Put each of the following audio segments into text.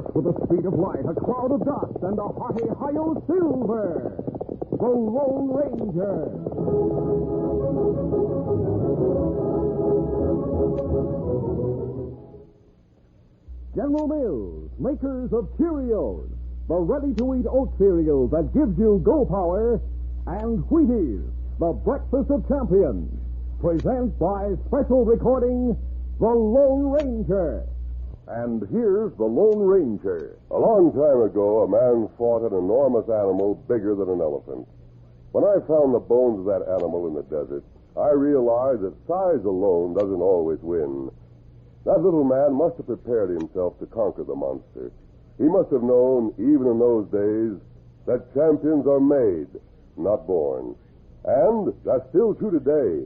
burst with the speed of light, a cloud of dust, and a hearty hi-yo silver. The Lone Ranger. General Mills, makers of Cheerios, the ready-to-eat oat cereal that gives you go power, and Wheaties, the breakfast of champions, present by special recording, The Lone Ranger. And here's the Lone Ranger. A long time ago, a man fought an enormous animal bigger than an elephant. When I found the bones of that animal in the desert, I realized that size alone doesn't always win. That little man must have prepared himself to conquer the monster. He must have known, even in those days, that champions are made, not born. And that's still true today.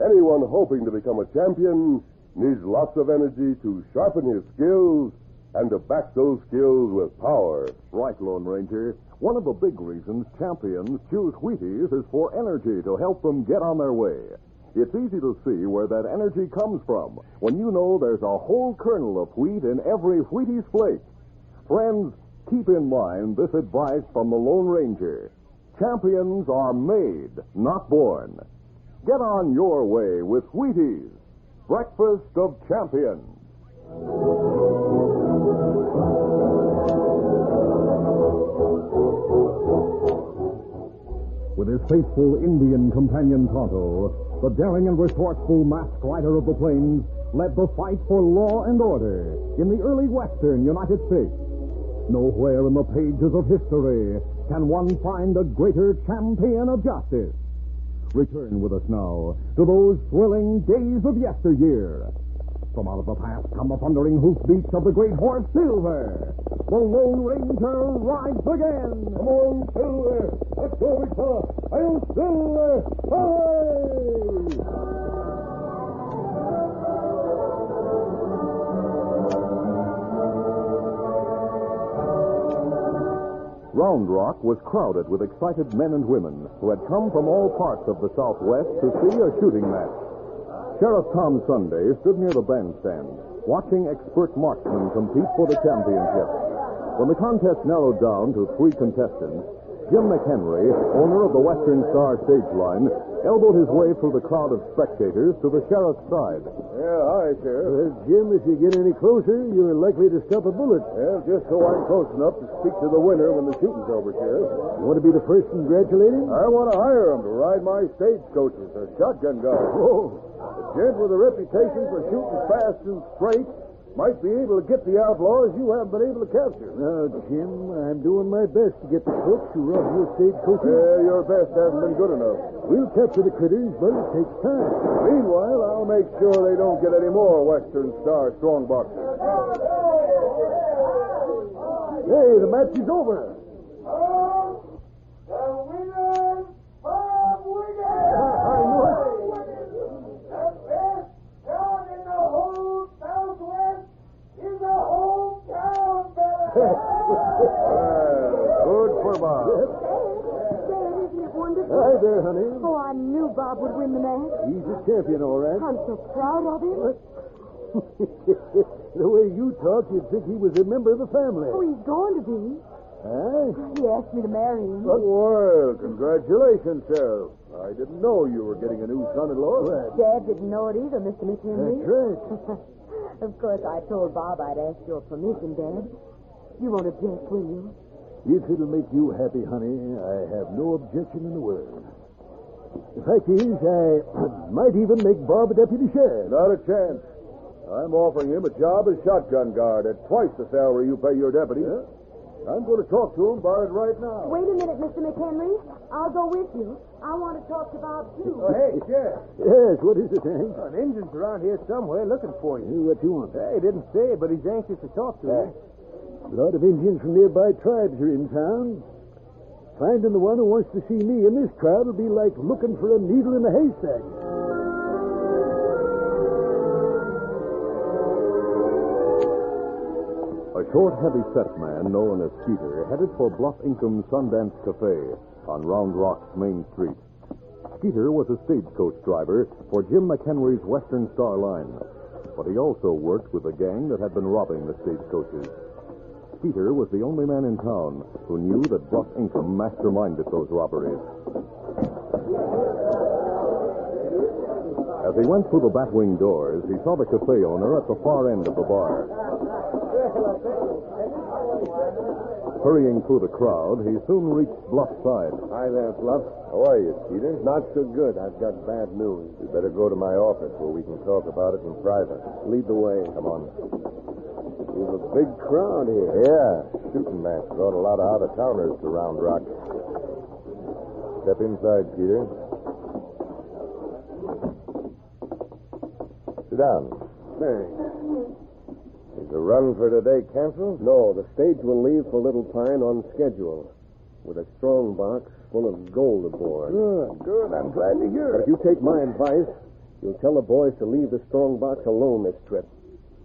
Anyone hoping to become a champion needs lots of energy to sharpen his skills and to back those skills with power. Right, Lone Ranger. One of the big reasons champions choose Wheaties is for energy to help them get on their way. It's easy to see where that energy comes from when you know there's a whole kernel of wheat in every Wheaties flake. Friends, keep in mind this advice from the Lone Ranger. Champions are made, not born. Get on your way with Wheaties, breakfast of champions. With his faithful Indian companion Tonto, the daring and resourceful masked rider of the plains led the fight for law and order in the early western United States. Nowhere in the pages of history can one find a greater champion of justice. Return with us now to those thrilling days of yesteryear. From out of the past come the thundering hoofbeats of the great horse Silver. The Lone Ranger rides again. Come on, Silver. Let's go, big fella. I'll Silver. Away! Round Rock was crowded with excited men and women who had come from all parts of the Southwest to see a shooting match. Sheriff Tom Sunday stood near the bandstand, watching expert marksmen compete for the championship. When the contest narrowed down to 3 contestants, Jim McHenry, owner of the Western Star stage line, elbowed his way through the crowd of spectators to the sheriff's side. Yeah, hi, Sheriff. Jim, if you get any closer, you're likely to stop a bullet. Yeah, just so I'm close enough to speak to the winner when the shooting's over, Sheriff. You want to be the first to congratulate him? I want to hire him to ride my stagecoaches as shotgun guard. Oh. A gent with a reputation for shooting fast and straight might be able to get the outlaws you haven't been able to capture. Now, Jim, I'm doing my best to get the crooks who robbed your stagecoaches. Your best hasn't been good enough. We'll capture the critters, but it takes time. Meanwhile, I'll make sure they don't get any more Western Star strong boxers. Hey, the match is over. The winner of Wigan! I know it. The best town in the whole Southwest is a hometown fella. Good for Bob. Dad, isn't it wonderful? Hi there, honey. Oh, I knew Bob would win the match. He's a champion, all right. I'm so proud of him. The way you talk, you'd think he was a member of the family. Oh, he's going to be. Huh? He asked me to marry him. Well, congratulations, Sheriff. I didn't know you were getting a new son-in-law. Well, Dad didn't know it either, Mr. McHenry. that's right. Of course, I told Bob I'd ask your permission, Dad. You won't object, will you? If it'll make you happy, honey, I have no objection in the world. The fact is, I might even make Bob a deputy sheriff. Not a chance. I'm offering him a job as shotgun guard at twice the salary you pay your deputy. I'm going to talk to him about it right now. Wait a minute, Mr. McHenry. I'll go with you. I want to talk to Bob, too. Hey, Sheriff. Yes, what is it, Hank? An Indian's around here somewhere looking for you. What you want? He didn't say, but he's anxious to talk to you. A lot of Indians from nearby tribes are in town. Finding the one who wants to see me in this crowd will be like looking for a needle in a haystack. A short, heavy-set man known as Skeeter headed for Bluff Income's Sundance Cafe on Round Rock's Main Street. Skeeter was a stagecoach driver for Jim McHenry's Western Star Line, but he also worked with a gang that had been robbing the stagecoaches. Skeeter was the only man in town who knew that Bluff Inkem masterminded those robberies. As he went through the batwing doors, he saw the cafe owner at the far end of the bar. Hurrying through the crowd, he soon reached Bluff's side. Hi there, Bluff. How are you, Skeeter? Not so good. I've got bad news. You better go to my office where we can talk about it in private. Lead the way. Come on. There's a big crowd here. Yeah, shooting match brought a lot of out-of-towners to Round Rock. Step inside, Skeeter. Sit down. Thanks. Is the run for today canceled? No, the stage will leave for Little Pine on schedule with a strong box full of gold aboard. Good. I'm glad to hear But if you take my advice, you'll tell the boys to leave the strong box alone this trip.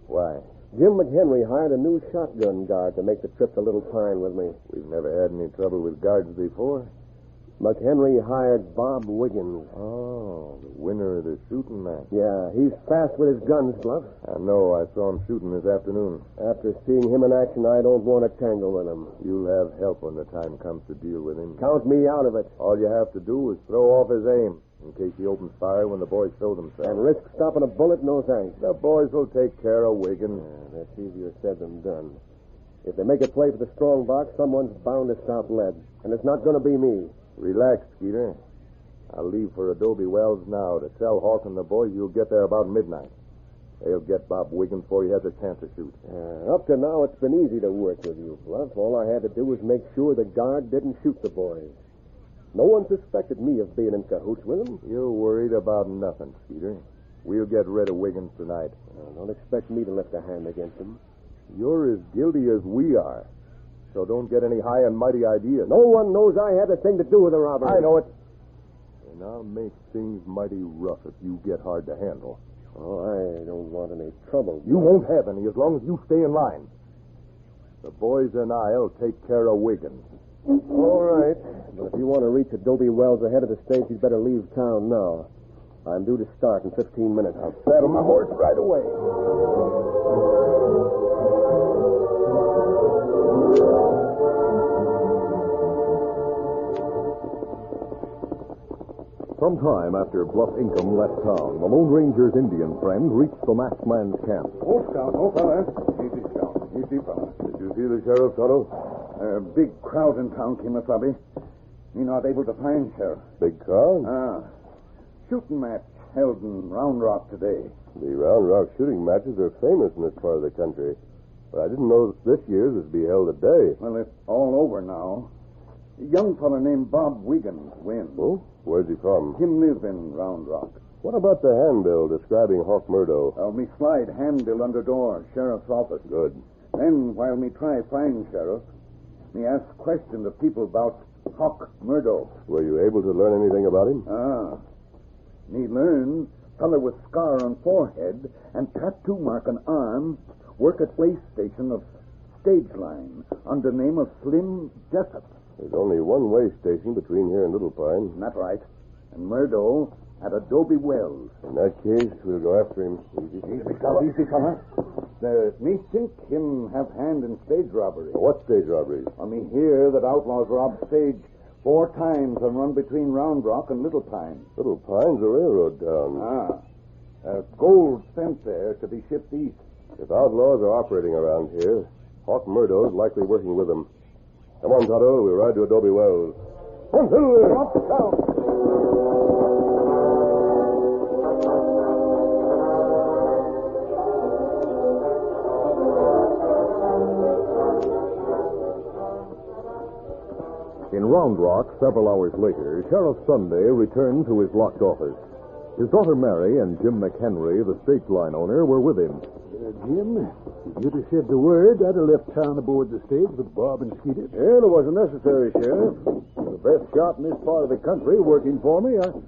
Why? Jim McHenry hired a new shotgun guard to make the trip to Little Pine with me. We've never had any trouble with guards before. McHenry hired Bob Wiggins. Oh, the winner of the shooting match. Yeah, he's fast with his guns, Bluff. I know. I saw him shooting this afternoon. After seeing him in action, I don't want to tangle with him. You'll have help when the time comes to deal with him. Count me out of it. All you have to do is throw off his aim in case he opens fire when the boys show themselves. And risk stopping a bullet? No thanks. The boys will take care of Wiggins. Yeah, that's easier said than done. If they make a play for the strong box, someone's bound to stop lead. And it's not going to be me. Relax, Skeeter. I'll leave for Adobe Wells now to tell Hawk and the boys you'll get there about midnight. They'll get Bob Wiggins before he has a chance to shoot. Up to now, it's been easy to work with you, Bluff. All I had to do was make sure the guard didn't shoot the boys. No one suspected me of being in cahoots with them. You're worried about nothing, Skeeter. We'll get rid of Wiggins tonight. Don't expect me to lift a hand against them. You're as guilty as we are. So don't get any high and mighty ideas. No one knows I had a thing to do with the robbery. I know it. And I'll make things mighty rough if you get hard to handle. Oh, I don't want any trouble. You won't have any as long as you stay in line. The boys and I'll take care of Wiggins. All right. But if you want to reach Adobe Wells ahead of the stage, you'd better leave town now. I'm due to start in 15 minutes. I'll saddle my horse right away. Some time after Bluff Inkem left town, the Lone Ranger's Indian friend reached the masked man's camp. Oh, Scout. Oh, fella. Easy, Scout. Easy, fella. Did you see the sheriff, Tonto? A big crowd in town, Kemosabe. Me not able to find Sheriff. Big crowd? Shooting match held in Round Rock today. The Round Rock shooting matches are famous in this part of the country. But I didn't know this year's would be held today. Well, it's all over now. A young fella named Bob Wiggins wins. Oh? Where's he from? Him live in Round Rock. What about the handbill describing Hawk Murdo? Me slide handbill under door, Sheriff's office. Good. Then, while me try find Sheriff, me ask question of people about Hawk Murdo. Were you able to learn anything about him? Me learn fella with scar on forehead and tattoo mark on arm work at way station of stage line under name of Slim Jessup. There's only one way station between here and Little Pine. That's right. And Murdo at Adobe Wells. In that case, we'll go after him. Easy, fella. Me think him have hand in stage robbery. What stage robberies? Me hear that outlaws robbed stage 4 times and run between Round Rock and Little Pine. Little Pine's a railroad town. Gold sent there to be shipped east. If outlaws are operating around here, Hawk Murdo's likely working with them. Come on, Tonto. We'll ride to Adobe Wells. In Round Rock, several hours later, Sheriff Sunday returned to his locked office. His daughter Mary and Jim McHenry, the stage line owner, were with him. Jim, if you'd have said the word, I'd have left town aboard the stage with Bob and Skeeter. Yeah, it wasn't necessary, Sheriff. The best shot in this part of the country working for me. I'm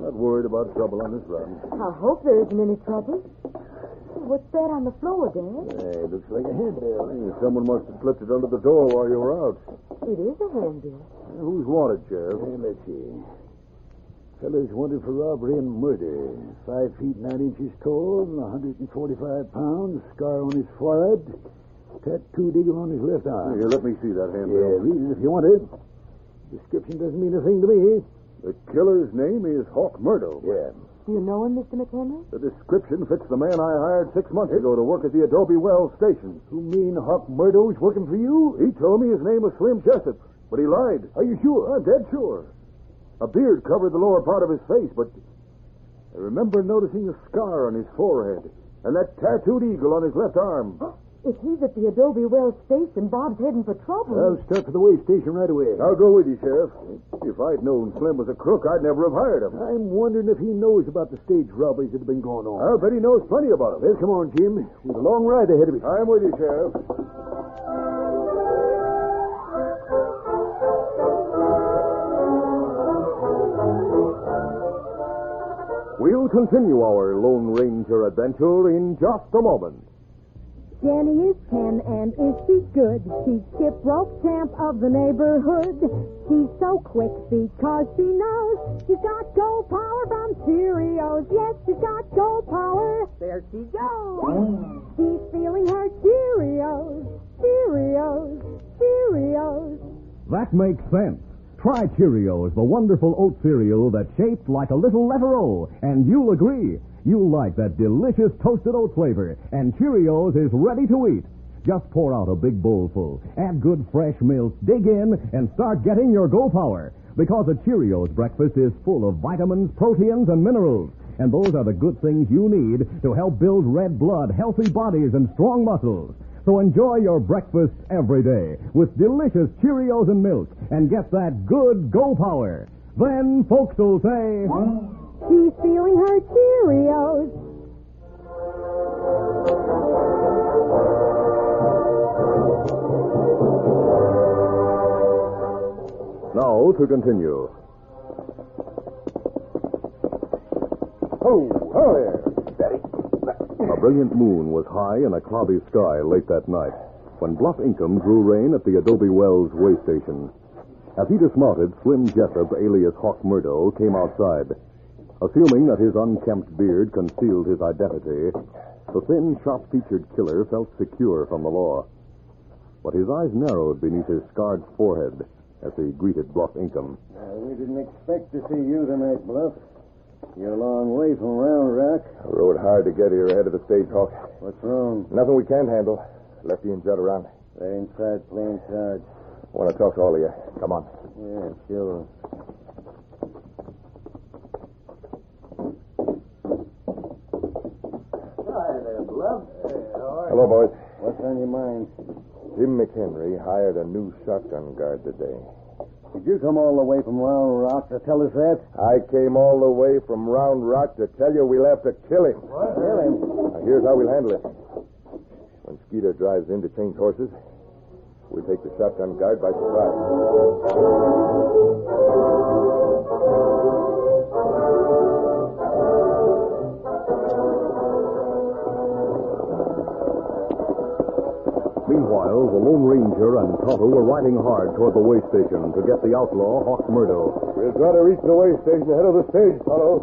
not worried about trouble on this run. I hope there isn't any trouble. What's that on the floor, Dad? Hey, looks like a handbill. Someone must have slipped it under the door while you were out. It is a handbill. Who's wanted, Sheriff? Let's see. Fellas wanted for robbery and murder. 5 feet 9 inches tall, 145 pounds, scar on his forehead. tattooed eagle on his left arm. Here, let me see that handbill. Yeah, read it if you want it. Description doesn't mean a thing to me. The killer's name is Hawk Murdo. Yeah. Do you know him, Mr. McHenry? The description fits the man I hired 6 months ago to work at the Adobe Wells station. You mean Hawk Murdo's working for you? He told me his name was Slim Jessup, but he lied. Are you sure? I'm dead sure. A beard covered the lower part of his face, but I remember noticing a scar on his forehead and that tattooed eagle on his left arm. If he's at the Adobe Wells station, Bob's heading for trouble. I'll start for the way station right away. I'll go with you, Sheriff. If I'd known Slim was a crook, I'd never have hired him. I'm wondering if he knows about the stage robberies that have been going on. I'll bet he knows plenty about them. Well, come on, Jim. We've a long ride ahead of us. I'm with you, Sheriff. We'll continue our Lone Ranger adventure in just a moment. Jenny is 10 and is she good? She's skip rope champ of the neighborhood. She's so quick because she knows she's got gold power from Cheerios. Yes, she's got gold power. There she goes. She's feeling her Cheerios. Cheerios. Cheerios. That makes sense. Try Cheerios, the wonderful oat cereal that's shaped like a little letter O, and you'll agree. You'll like that delicious toasted oat flavor, and Cheerios is ready to eat. Just pour out a big bowl full, add good fresh milk, dig in, and start getting your Go Power. Because a Cheerios breakfast is full of vitamins, proteins, and minerals. And those are the good things you need to help build red blood, healthy bodies, and strong muscles. So enjoy your breakfast every day with delicious Cheerios and milk and get that good Go Power. Then folks will say, She's feeling her Cheerios. Now to continue. Oh there, Daddy. A brilliant moon was high in a cloudy sky late that night when Bluff Income drew rein at the Adobe Wells way station. As he dismounted, Slim Jessup, alias Hawk Murdo, came outside. Assuming that his unkempt beard concealed his identity, the thin, sharp-featured killer felt secure from the law. But his eyes narrowed beneath his scarred forehead as he greeted Bluff Income. We didn't expect to see you tonight, Bluff. You're a long way from Round Rock. I rode hard to get here ahead of the stage, Hawk. What's wrong? Nothing we can't handle. Lefty and Judd around. They're inside playing cards. Want to talk to all of you. Come on. Yeah, sure. Hi there, Bluff. Hey, how are Hello, boys. What's on your mind? Jim McHenry hired a new shotgun guard today. Did you come all the way from Round Rock to tell us that? I came all the way from Round Rock to tell you we'll have to kill him. What? Kill him? Now, here's how we'll handle it. When Skeeter drives in to change horses, we'll take the shotgun guard by surprise. Meanwhile, the Lone Ranger and Tonto were riding hard toward the way station to get the outlaw, Hawk Murdo. We'll try to reach the way station ahead of the stage, fellow.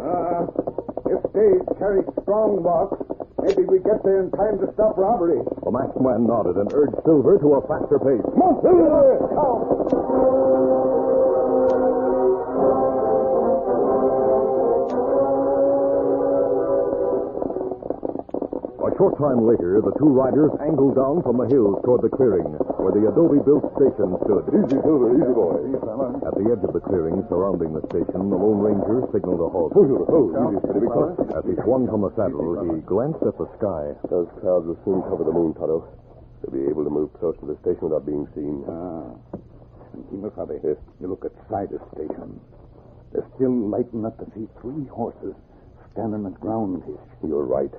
If stage carries strong box, maybe we get there in time to stop robbery. The masked man nodded and urged Silver to a faster pace. Come on, Silver! A short time later, the two riders angled down from the hills toward the clearing where the adobe-built station stood. Easy, Silver, easy, boy. At the edge of the clearing surrounding the station, the Lone Ranger signaled a halt. Easy, steady, because As he swung from the saddle, he glanced at the sky. those clouds will soon cover the moon, Tonto. They'll be able to move close to the station without being seen. Kimasabe, you look at side of station. They're still light enough to see 3 horses standing at ground hitch. You're right.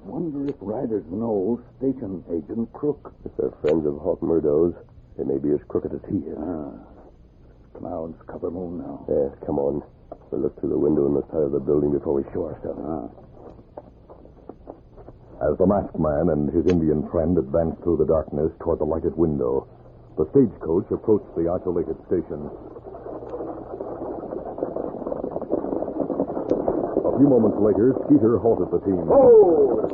Wonder if riders know station agent Crook. If they're friends of Hawk Murdo's, they may be as crooked as he is. Clouds cover moon now. Yes, come on. We'll look through the window on the side of the building before we show ourselves. As the masked man and his Indian friend advanced through the darkness toward the lighted window, the stagecoach approached the isolated station. A few moments later, Skeeter halted the team. Hold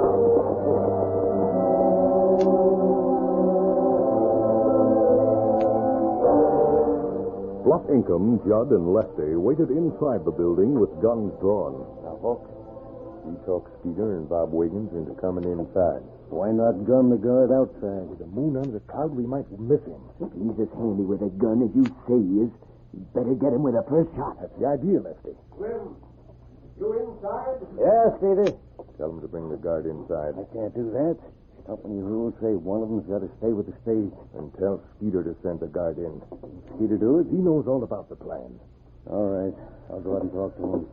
now. Ingham, Judd, and Lefty waited inside the building with guns drawn. Now, Hawk, you talk Skeeter and Bob Wiggins into coming inside. Why not gun the guard outside? With the moon under the cloud, we might miss him. If he's as handy with a gun as you say he is, you'd better get him with the first shot. That's the idea, Lefty. Slim, you inside? Yeah, Stevie. Tell them to bring the guard inside. I can't do that. Company rules say one of them's got to stay with the stage. And tell Skeeter to send the guard in. Skeeter do it? He knows all about the plan. All right. I'll go out and talk to him.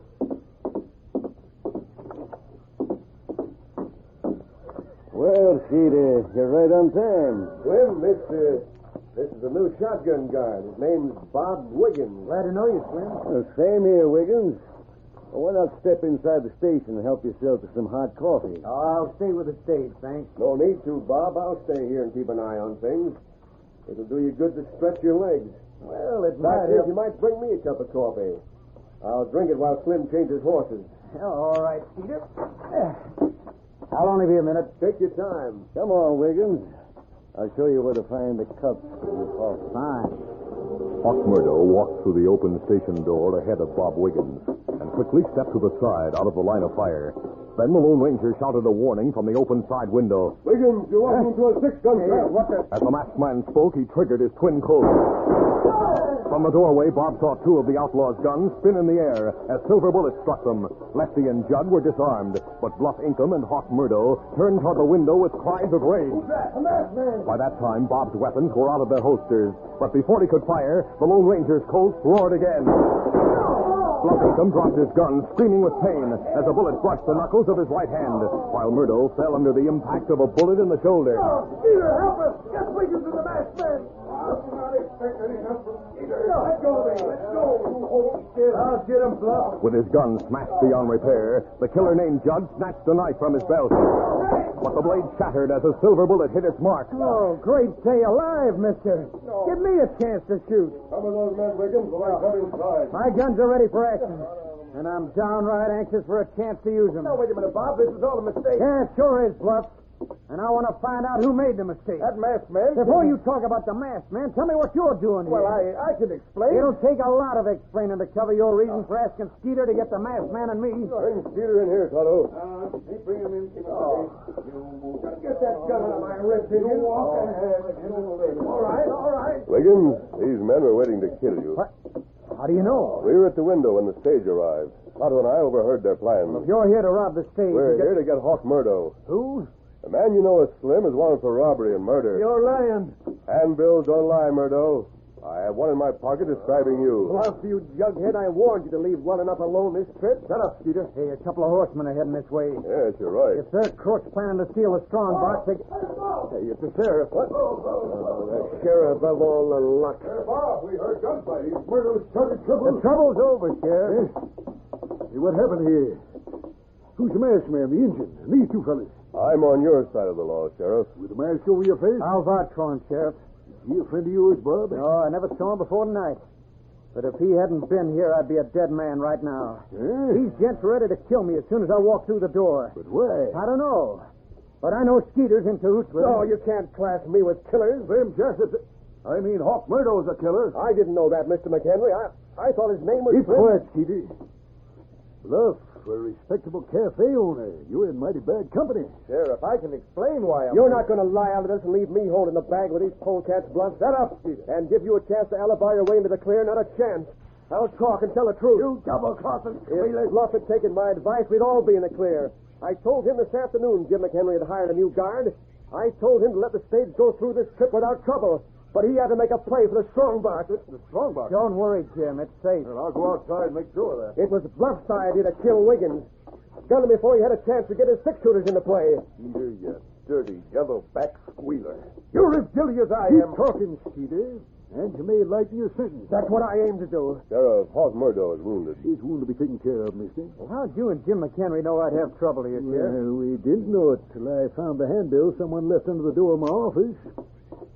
Well, Skeeter, you're right on time. Slim, this is a new shotgun guard. His name's Bob Wiggins. Glad to know you, Slim. Well, same here, Wiggins. Well, why not step inside the station and help yourself to some hot coffee? Oh, I'll stay with the stage, thanks. No need to, Bob. I'll stay here and keep an eye on things. It'll do you good to stretch your legs. Well, it Back might here, help. you might bring me a cup of coffee. I'll drink it while Slim changes horses. All right, Skeeter. I'll only be a minute. Take your time. Come on, Wiggins. I'll show you where to find the cups for your coffee. Fine. Hawk Murdo walked through the open station door ahead of Bob Wiggins and quickly stepped to the side out of the line of fire. Then the Lone Ranger shouted a warning from the open side window. Wiggins, you're walking into a six-gun trap. What the... As the masked man spoke, he triggered his twin Colts. From the doorway, Bob saw two of the outlaws' guns spin in the air as silver bullets struck them. Lefty and Judd were disarmed, but Bluff Ingham and Hawk Murdo turned toward the window with cries of rage. A masked man. By that time, Bob's weapons were out of their holsters, but before he could fire, the Lone Ranger's Colts roared again. Bluff Ingham dropped his gun, screaming with pain, as a bullet brushed the knuckles of his right hand, while Murdo fell under the impact of a bullet in the shoulder. Peter, help us. Get Wiggins to the masked man. I'll not expect any help from Peter. Let go of me. Let's go. I'll get him, Bluff. With his gun smashed beyond repair, the killer named Judd snatched a knife from his belt. But the blade shattered as a silver bullet hit its mark. Oh, great day alive, mister. Give me a chance to shoot. Some of those men, Wiggins, will I come inside. My guns are ready for action. And I'm downright anxious for a chance to use them. Now, wait a minute, Bob. This is all a mistake. Yeah, it sure is, Bluff. And I want to find out who made the mistake. That masked man... Before you talk about the masked man, tell me what you're doing Well, here. I can explain. It'll take a lot of explaining to cover your reason for asking Skeeter to get the masked man and me. Bring Peter in here, Tonto. Bring him in. Get that gun out of my wrist, did you? Walk ahead. All right. Wiggins, these men were waiting to kill you. What? How do you know? We were at the window when the stage arrived. Tonto and I overheard their plans. If you're here to rob the stage... We're here to get Hawk Murdo. Who? The man you know as Slim is wanted for robbery and murder. You're lying. Handbills don't lie, Murdo. I have one in my pocket describing you. Bluff, you jughead. I warned you to leave well enough alone this trip. Shut up, Skeeter. Hey, a couple of horsemen are heading this way. Yes, you're right. If they're crooks planning to steal the strong box, they... Hey, it's the sheriff. What? The sheriff above all the luck. Bob, we heard gunfighting. Murdo's started trouble. The trouble's over, Sheriff. Hey, what happened here? Who's the masked man, the Injun, and these two fellas? I'm on your side of the law, Sheriff. With the mask over your face? I'll vouch for him, Sheriff. Is he a friend of yours, Bob? No, I never saw him before tonight. But if he hadn't been here, I'd be a dead man right now. Eh? These gents are ready to kill me as soon as I walk through the door. But why? I don't know. But I know Skeeter's in cahoots with No, him. you can't class me with killers. Them just I mean, Hawk Murdo's a killer. I didn't know that, Mr. McHenry. I thought his name was... Keep quiet, Skeeter. Bluff, for a respectable cafe owner, you're in mighty bad company. Sheriff, I can explain why I'm... You're not going to lie out of this and leave me holding the bag with these polecats, Bluff. Shut up, Peter. And give you a chance to alibi your way into the clear. Not a chance. I'll talk and tell the truth. You double-crossing If Bluff had taken my advice, we'd all be in the clear. I told him this afternoon Jim McHenry had hired a new guard. I told him to let the stage go through this trip without trouble. But he had to make a play for the strong box. The strong box. Don't worry, Jim. It's safe. Well, I'll go outside and make sure of that. It was Bluff's idea to kill Wiggins. Gunned him before he had a chance to get his six-shooters into play. Peter, you dirty yellow-back squealer. You're as guilty as I am. Keep talking, Skeeter, and you may lighten your sentence. That's what I aim to do. Sheriff, Hawk Murdo is wounded. His wound to be taken care of, mister. Well, how'd you and Jim McHenry know I'd have trouble here, Sheriff? Well, we didn't know it till I found the handbill someone left under the door of my office.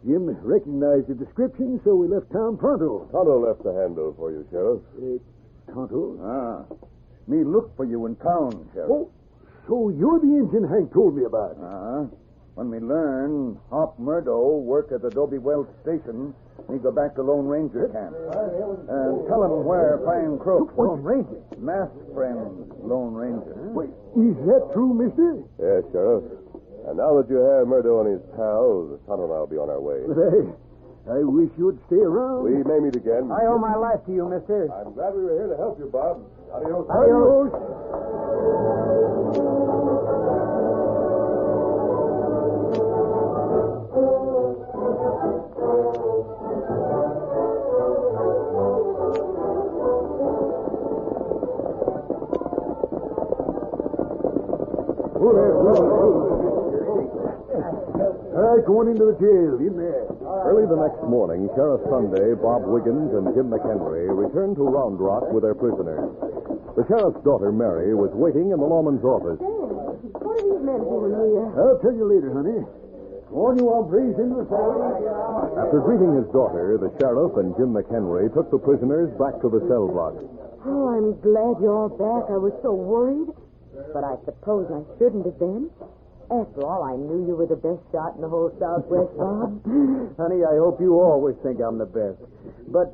Jim recognized the description, so we left town pronto. Tonto left the handbill for you, Sheriff. Tonto? Ah. Me look for you in town, Sheriff. Oh, so you're the engine Hank told me about. Uh-huh. When we learn Hop Murdo work at Adobe Wells Station, we go back to Lone Ranger camp. Tell him where find Crook. Lone Ranger? Masked friend, Lone Ranger. Wait, is that true, mister? Yes, Sheriff. And now that you have Murdo and his pals, Tonto and I will be on our way. But I wish you'd stay around. We may meet again. I owe my life to you, mister. I'm glad we were here to help you, Bob. Adios. Adios. Going into the jail, in there. Early the next morning, Sheriff Sunday, Bob Wiggins, and Jim McHenry returned to Round Rock with their prisoners. The sheriff's daughter, Mary, was waiting in the lawman's office. Dad, what are these men doing here? I'll tell you later, honey. On you all breeze into the cell. After greeting his daughter, the sheriff and Jim McHenry took the prisoners back to the cell block. Oh, I'm glad you're all back. I was so worried. But I suppose I shouldn't have been. After all, I knew you were the best shot in the whole Southwest, Bob. Honey, I hope you always think I'm the best. But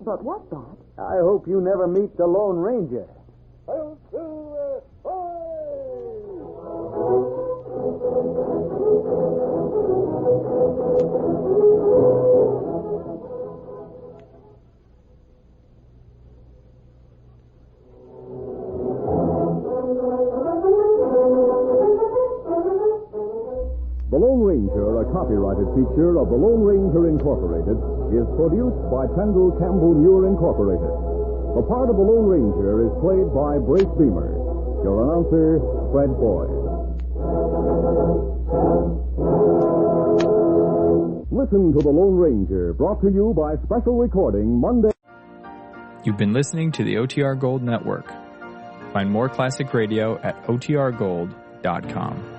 what, Bob? I hope you never meet the Lone Ranger. The Lone Ranger, a copyrighted feature of the Lone Ranger Incorporated, is produced by Pendle Campbell Muir Incorporated. The part of the Lone Ranger is played by Brace Beamer. Your announcer, Fred Boyd. Listen to the Lone Ranger, brought to you by special recording Monday. You've been listening to the OTR Gold Network. Find more classic radio at otrgold.com.